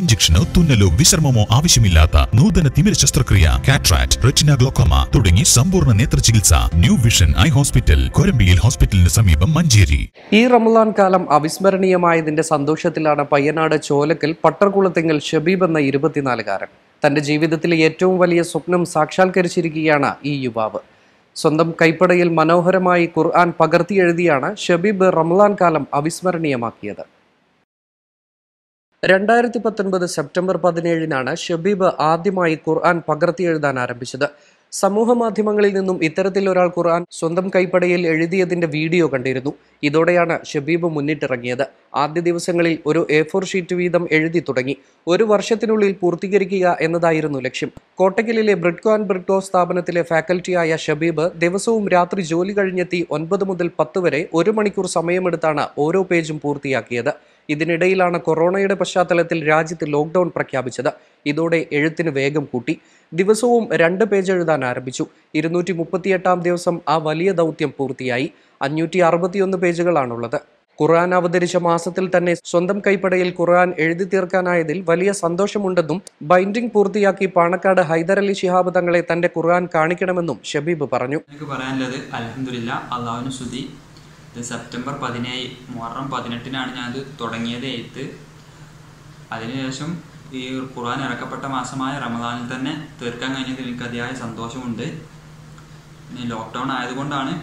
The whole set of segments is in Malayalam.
ഇഞ്ചക്ഷനോ തുന്നലോ വിശ്രമമോ ആവശ്യമില്ലാത്ത നൂതന തിമിര ശസ്ത്രക്രിയ, കാറ്ററാക്ട്, റെറ്റിന ഗ്ലോക്കോമ തുടങ്ങി സമ്പൂർണ്ണ നേത്ര ചികിത്സ ന്യൂ വിഷൻ ഐ ഹോസ്പിറ്റൽ, കൊരമ്പിയിൽ ഹോസ്പിറ്റലിന് സമീപം, മഞ്ചേരി. ഈ റമളാൻ കാലം അവിസ്മരണീയമായതിന്റെ സന്തോഷത്തിലാണ് പയ്യനാട് ചോലക്കൽ പട്ടർകുളത്തിങ്ങൽ ഷബീബ് എന്ന 24-കാരൻ. തന്റെ ജീവിതത്തിലെ ഏറ്റവും വലിയ സ്വപ്നം സാക്ഷാത്കരിച്ചിരിക്കുകയാണ് ഈ യുവാവ്. സ്വന്തം കൈപ്പടയിൽ മനോഹരമായി ഖുർആൻ പകർത്തിയെഴുതിയാണ് ഷബീബ് റമളാൻ കാലം അവിസ്മരണീയമാക്കിയത്. 2019 സെപ്റ്റംബർ 17-നാണ് ഷബീബ് ആദ്യമായി ഖുർആൻ പകർത്തിയെഴുതാൻ ആരംഭിച്ചത്. സമൂഹ മാധ്യമങ്ങളിൽ നിന്നും ഇത്തരത്തിൽ ഒരാൾ ഖുർആൻ സ്വന്തം കൈപ്പടയിൽ എഴുതിയതിന്റെ വീഡിയോ കണ്ടിരുന്നു. ഇതോടെയാണ് ഷബീബ് മുന്നിട്ടിറങ്ങിയത്. ആദ്യ ദിവസങ്ങളിൽ ഒരു A4 ഷീറ്റ് വീതം എഴുതി തുടങ്ങി. 1 വർഷത്തിനുള്ളിൽ പൂർത്തീകരിക്കുക എന്നതായിരുന്നു ലക്ഷ്യം. കോട്ടക്കലിലെ ബ്രിഡ്കോ ആൻഡ് ബ്രിഡ്കോ സ്ഥാപനത്തിലെ ഫാക്കൽറ്റിയായ ഷബീബ് ദിവസവും രാത്രി ജോലി കഴിഞ്ഞെത്തി 9 മുതൽ 10 വരെ 1 മണിക്കൂർ സമയമെടുത്താണ് ഓരോ പേജും പൂർത്തിയാക്കിയത്. ഇതിനിടയിലാണ് കൊറോണയുടെ പശ്ചാത്തലത്തിൽ രാജ്യത്ത് ലോക്ക്ഡൌൺ പ്രഖ്യാപിച്ചത്. ഇതോടെ എഴുത്തിന് വേഗം കൂട്ടി. ദിവസവും 2 പേജ് എഴുതാൻ ആരംഭിച്ചു. 238-ാം ദിവസം ആ വലിയ ദൗത്യം പൂർത്തിയായി. 561 പേജുകളാണുള്ളത്. ഖുർആൻ അവതരിച്ച മാസത്തിൽ തന്നെ സ്വന്തം കൈപ്പടയിൽ ഖുർആൻ എഴുതി തീർക്കാനായതിൽ വലിയ സന്തോഷമുണ്ടെന്നും ബൈൻഡിംഗ് പൂർത്തിയാക്കി പാണക്കാട് ഹൈദരലി ശിഹാബ് തങ്ങളെ തന്റെ ഖുർആൻ കാണിക്കണമെന്നും ഷബീബ് പറഞ്ഞു. എനിക്ക് പറയാനുള്ളത് അൽഹംദുലില്ലാ, അള്ളാഹുവിന് സ്തുതി. സെപ്റ്റംബർ 17 മുഹറം 18-നാണ് ഞാനത് തുടങ്ങിയത് എഴുത്ത്. അതിനുശേഷം ഈ ഖുർആൻ ഇറക്കപ്പെട്ട മാസമായ റമദാനിൽ തന്നെ തീർക്കാൻ കഴിഞ്ഞതിൽ എനിക്ക് അതിയായ സന്തോഷമുണ്ട്. ഇനി ലോക്ക്ഡൗൺ ആയതുകൊണ്ടാണ്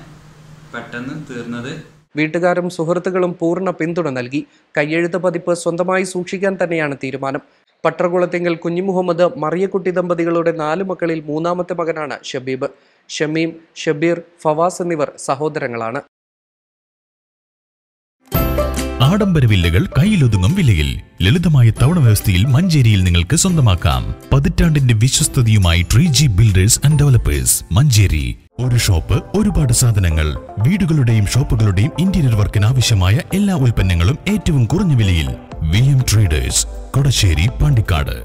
പെട്ടെന്ന് തീർന്നത്. വീട്ടുകാരും സുഹൃത്തുക്കളും പൂർണ്ണ പിന്തുണ നൽകി. കയ്യെഴുത്ത് പതിപ്പ് സ്വന്തമായി സൂക്ഷിക്കാൻ തന്നെയാണ് തീരുമാനം. പട്ടർകുളത്തിങ്കൽ കുഞ്ഞിമുഹമ്മദ്, മറിയക്കുട്ടി ദമ്പതികളുടെ 4 മക്കളിൽ 3ാമത്തെ മകനാണ് ഷബീബ്. ഷമീം, ഷബീർ, ഫവാസ് എന്നിവർ സഹോദരങ്ങളാണ്. ആഡംബര വില്ലകൾ കയ്യിലൊതുങ്ങും വിലയിൽ ലളിതമായ തവണ വ്യവസ്ഥയിൽ മഞ്ചേരിയിൽ നിങ്ങൾക്ക് സ്വന്തമാക്കാം. 10 വിശ്വസ്തതയുമായി 3G builders and developers, Manjeri. ഒരു ഷോപ്പ്, ഒരുപാട് സാധനങ്ങൾ. വീടുകളുടെയും ഷോപ്പുകളുടെയും ഇന്റീരിയർ വർക്കിന് ആവശ്യമായ എല്ലാ ഉൽപ്പന്നങ്ങളും ഏറ്റവും കുറഞ്ഞ വിലയിൽ. VM traders, Kodassery, Pandikkad.